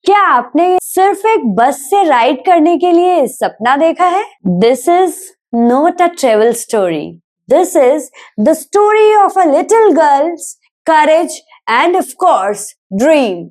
क्या आपने सिर्फ एक बस से राइड करने के लिए सपना देखा है? This is not a travel story. This is the story of a little girls courage end of course dream.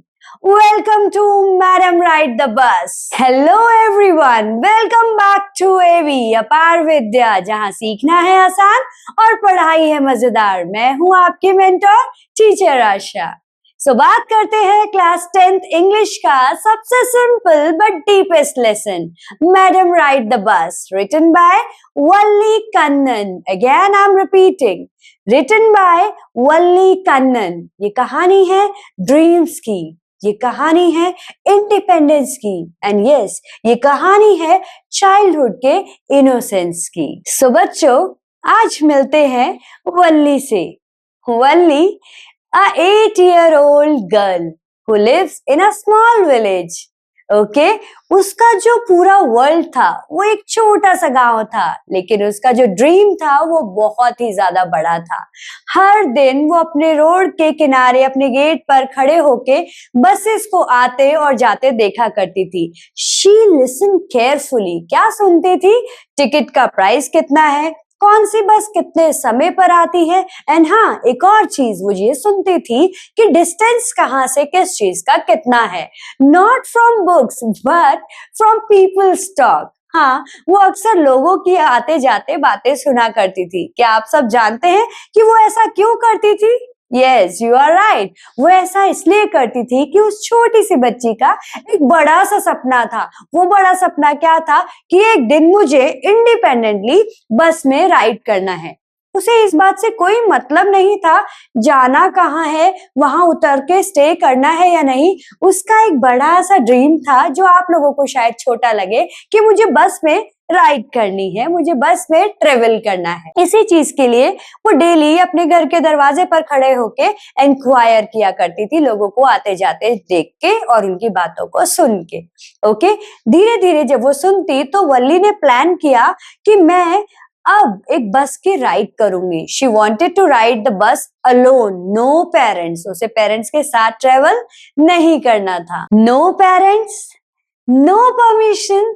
Welcome to Madam Ride the Bus. Hello everyone. Welcome back to AV अपार विद्या, जहाँ सीखना है आसान और पढ़ाई है मजेदार. मैं हूँ आपकी मेंटर टीचर आशा. बात करते हैं क्लास 10th इंग्लिश का सबसे simple but deepest lesson, madam ride the bus, written by Valli Kannan. Again I am repeating, written by Valli Kannan. ये कहानी है ड्रीम्स की, ये कहानी है इंडिपेंडेंस की, एंड यस, ये कहानी है चाइल्डहुड के इनोसेंस की. सो बच्चों, आज मिलते हैं वल्ली से. वल्ली, a 8-year-old girl who lives in a small village. Okay? उसका जो पूरा वर्ल्ड था वो एक छोटा सा गांव था, लेकिन उसका जो ड्रीम था वो बहुत ही ज्यादा बड़ा था. हर दिन वो अपने रोड के किनारे अपने गेट पर खड़े होके बसेस को आते और जाते देखा करती थी. She listened carefully. क्या सुनती थी? टिकट का प्राइस कितना है, कौन सी बस कितने समय पर आती है, एंड हाँ, एक और चीज वो ये सुनती थी कि डिस्टेंस कहाँ से किस चीज का कितना है. Not from books but from people's talk. हाँ, वो अक्सर लोगों की आते जाते बातें सुना करती थी. क्या आप सब जानते हैं कि वो ऐसा क्यों करती थी? Yes, you are right. वो ऐसा इसलिए करती थी कि उस छोटी सी बच्ची का एक बड़ा सा सपना था. वो बड़ा सपना क्या था कि एक दिन मुझे इंडिपेंडेंटली बस में राइड करना है. उसे इस बात से कोई मतलब नहीं था जाना कहाँ है, वहां उतर के स्टे करना है या नहीं. उसका एक बड़ा सा ड्रीम था जो आप लोगों को शायद छोटा लगे, कि मुझे बस में राइड करनी है, मुझे बस में ट्रेवल करना है. इसी चीज के लिए वो डेली अपने घर के दरवाजे पर खड़े होके इंक्वायर किया करती थी, लोगों को आते जाते देख के और उनकी बातों को सुन के. ओके, धीरे धीरे जब वो सुनती तो वल्ली ने प्लान किया कि मैं अब एक बस की राइड करूंगी. She wanted to ride the bus alone, no parents. उसे पेरेंट्स के साथ ट्रेवल नहीं करना था. No parents, no permission,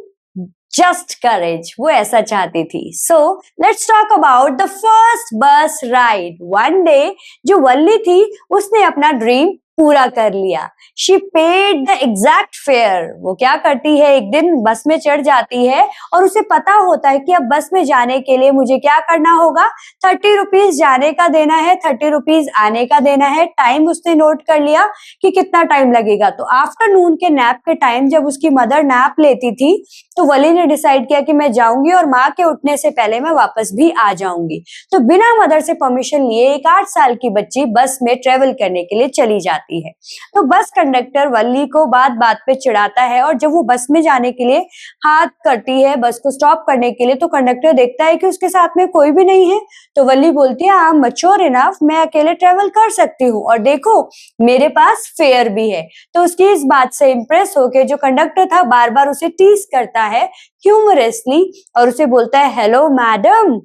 just courage. वो ऐसा चाहती थी. So let's talk about the first bus ride. One day जो वल्ली थी उसने अपना ड्रीम पूरा कर लिया. She paid the exact fare. वो क्या करती है, एक दिन बस में चढ़ जाती है और उसे पता होता है कि अब बस में जाने के लिए मुझे क्या करना होगा. 30 रुपीज जाने का देना है, 30 रुपीज आने का देना है. टाइम उसने नोट कर लिया कि कितना टाइम लगेगा. तो आफ्टरनून के नैप के टाइम जब उसकी मदर नैप लेती थी तो वली ने डिसाइड किया कि मैं जाऊंगी और माँ के उठने से पहले मैं वापस भी आ जाऊंगी. तो बिना मदर से परमिशन लिए एक 8 साल की बच्ची बस में ट्रेवल करने के लिए चली जाती है. तो बस कंडक्टर वल्ली को बात बात पे चिढ़ाता है, और जब वो बस में जाने के लिए हाथ करती है बस को स्टॉप करने के लिए, तो कंडक्टर देखता है कि उसके साथ में कोई भी नहीं है. तो वल्ली बोलती है, आई एम मैच्योर इनफ, मैं अकेले ट्रेवल कर सकती हूँ, और देखो मेरे पास फेयर भी है. तो उसकी इस बात से इंप्रेस होके जो कंडक्टर था बार बार उसे टीज करता है ह्यूमरसली, और उसे बोलता है, हेलो मैडम.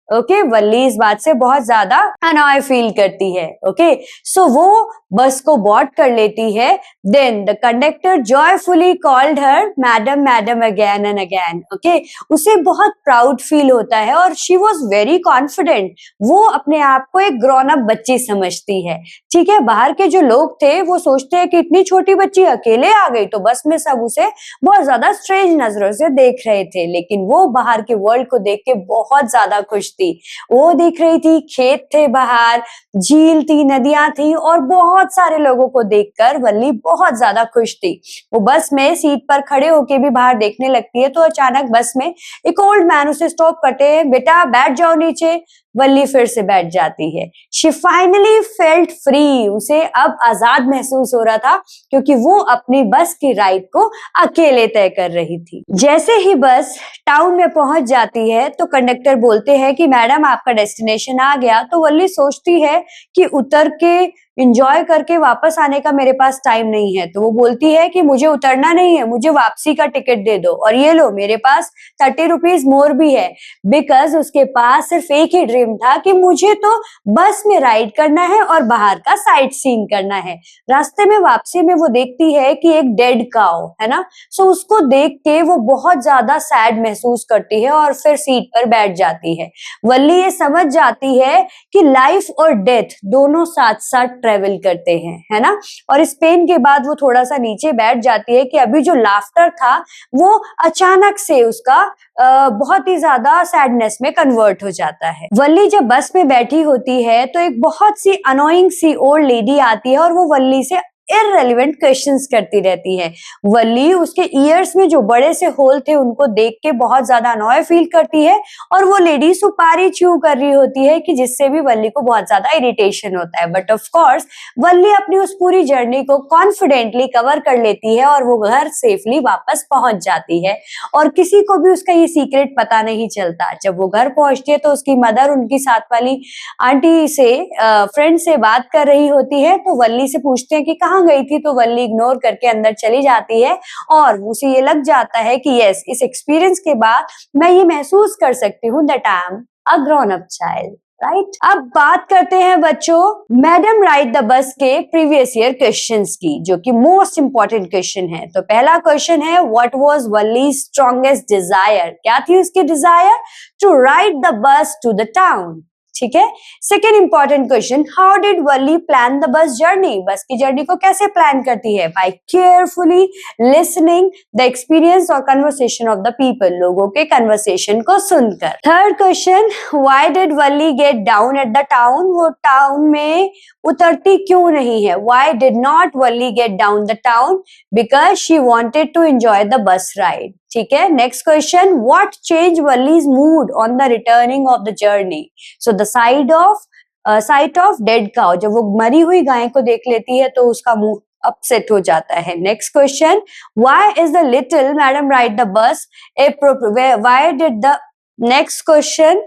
ओके, वल्ली इस बात से बहुत ज्यादा अनॉय फील करती है. ओके, सो वो बस को बोर्ड कर लेती है. Then the conductor joyfully called her madam madam again and again. Okay, उसे बहुत प्राउड फील होता है और शी वॉज वेरी कॉन्फिडेंट. वो अपने आप को एक ग्रोन अप बच्ची समझती है. ठीक है, बाहर के जो लोग थे वो सोचते हैं कि इतनी छोटी बच्ची अकेले आ गई, तो बस में सब उसे बहुत ज्यादा स्ट्रेंज नजरों से देख रहे थे, लेकिन वो बाहर के वर्ल्ड को देख के बहुत ज्यादा खुश थी. वो देख रही थी खेत थे बाहर, झील थी, नदियां थी, और बहुत सारे लोगों को देखकर वल्ली बहुत ज्यादा खुश थी. वो बस में सीट पर खड़े होके भी बाहर देखने लगती है, तो अचानक बस में एक ओल्ड मैन उसे स्टॉप करते हैं. बेटा बैठ जाओ नीचे. वल्ली फिर से बैठ जाती है. She finally felt free. उसे अब आजाद महसूस हो रहा था, क्योंकि वो अपनी बस की राइड को अकेले तय कर रही थी. जैसे ही बस टाउन में पहुंच जाती है तो कंडक्टर बोलते हैं कि मैडम आपका डेस्टिनेशन आ गया. तो वल्ली सोचती है कि उतर के एंजॉय करके वापस आने का मेरे पास टाइम नहीं है। तो वो बोलती है कि मुझे उतरना नहीं है, मुझे वापसी का टिकट दे दो, और ये लो मेरे पास 30 रुपीज मोर भी है। बिकॉज उसके पास सिर्फ एक ही ड्रीम था कि मुझे तो बस में राइड करना है और बाहर का साइट सीइंग करना है। रास्ते में वापसी में वो देखती है कि एक डेड काउ है ना, सो उसको देख के वो बहुत ज्यादा सैड महसूस करती है और फिर सीट पर बैठ जाती है। वल्ली ये समझ जाती है कि लाइफ और डेथ दोनों साथ साथ ट्रेवल करते हैं, है ना। और इस पेन के बाद वो थोड़ा सा नीचे बैठ जाती है कि अभी जो लाफ्टर था वो अचानक से उसका बहुत ही ज्यादा सैडनेस में कन्वर्ट हो जाता है। वल्ली जब बस में बैठी होती है तो एक बहुत सी अनोइंग सी ओल्ड लेडी आती है और वो वल्ली से इररेलेवेंट क्वेश्चंस करती रहती है। वल्ली उसके ईयर्स में जो बड़े से होल थे उनको देख के बहुत ज्यादा अनॉय फील करती है, और वो लेडी सुपारी च्यू कर रही होती है कि जिससे भी वल्ली को बहुत ज्यादा इरिटेशन होता है। बट ऑफ कोर्स वल्ली अपनी उस पूरी जर्नी को कॉन्फिडेंटली कवर कर लेती है और वो घर सेफली वापस पहुंच जाती है, और किसी को भी उसका ये सीक्रेट पता नहीं चलता। जब वो घर पहुंचती है तो उसकी मदर उनकी साथ वाली आंटी से फ्रेंड से बात कर रही होती है, तो वल्ली से पूछते हैं कि कहाँ गई थी, तो वल्ली इग्नोर करके अंदर चली जाती है, और उसे ये लग जाता है कि यस, इस एक्सपीरियंस के बाद मैं ये महसूस कर सकती हूँ that I am a grown up child, right. अब बात करते हैं बच्चों मैडम राइड द बस के प्रीवियस ईयर क्वेश्चंस की, जो कि मोस्ट इंपॉर्टेंट क्वेश्चन है। तो पहला क्वेश्चन है, what was Valli strongest desire? क्या थी उसकी desire? To ride the bus to the town, ठीक है। Second important question, how did Valli plan the bus journey? Bus की जर्नी को कैसे प्लान करती है? By carefully listening the experience और कन्वर्सेशन ऑफ द पीपल, लोगों के कन्वर्सेशन को सुनकर। Third question, why did Valli get down at the town? वो टाउन में उतरती क्यों नहीं है? Why did not Valli get down the town? Because she wanted to enjoy the bus ride, ठीक है। Next question, what change Valli's mood on the returning of the journey? So the sight of dead cow, जब वो मरी हुई गाय को देख लेती है तो उसका मूड अपसेट हो जाता है। Next question, why is the little madam ride the बस why did the next question,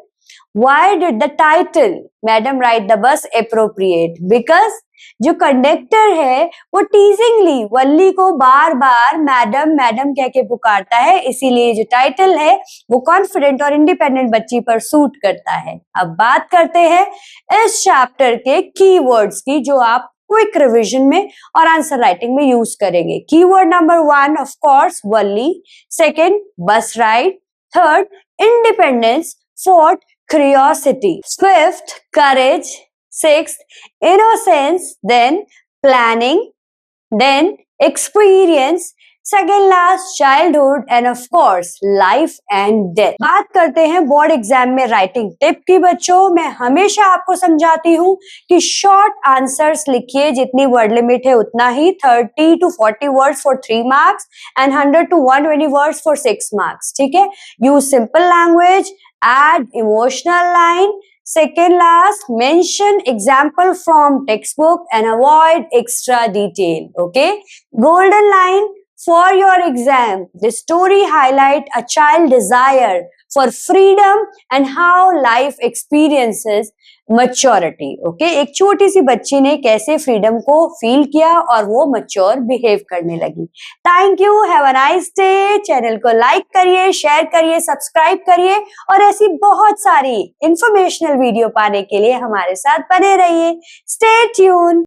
why did the title madam ride the बस एप्रोप्रिएट? बिकॉज जो कंडक्टर है वो टीजिंगली वल्ली को बार बार मैडम मैडम कह के पुकारता है, इसीलिए जो टाइटल है वो कॉन्फिडेंट और इंडिपेंडेंट बच्ची पर सूट करता है। अब बात करते हैं इस चैप्टर के कीवर्ड्स की, जो आप क्विक रिवीजन में और आंसर राइटिंग में यूज करेंगे। Keyword number 1 of course Valli, second bus ride, third independence, fourth curiosity, fifth courage, sixth innocence, then planning, then experience, second last childhood, and of course life and death। बात करते हैं board exam में writing tip की। बच्चों मैं हमेशा आपको समझाती हूँ कि शॉर्ट आंसर्स लिखिए, जितनी वर्ड लिमिट है उतना ही, 30 to 40 words for 3 marks and 100 to 120 words for 6 marks, ठीक है। Use simple language, add emotional line, second last mention example from textbook and avoid extra detail, okay. Golden line for your exam, the story highlight a child desire for freedom and how life experiences maturity, okay। एक छोटी सी बच्ची ने कैसे freedom को feel किया और वो mature behave करने लगी। Thank you, have a nice day. Channel को लाइक करिए, शेयर करिए, सब्सक्राइब करिए, और ऐसी बहुत सारी इंफॉर्मेशनल वीडियो पाने के लिए हमारे साथ बने रहिए। Stay tune.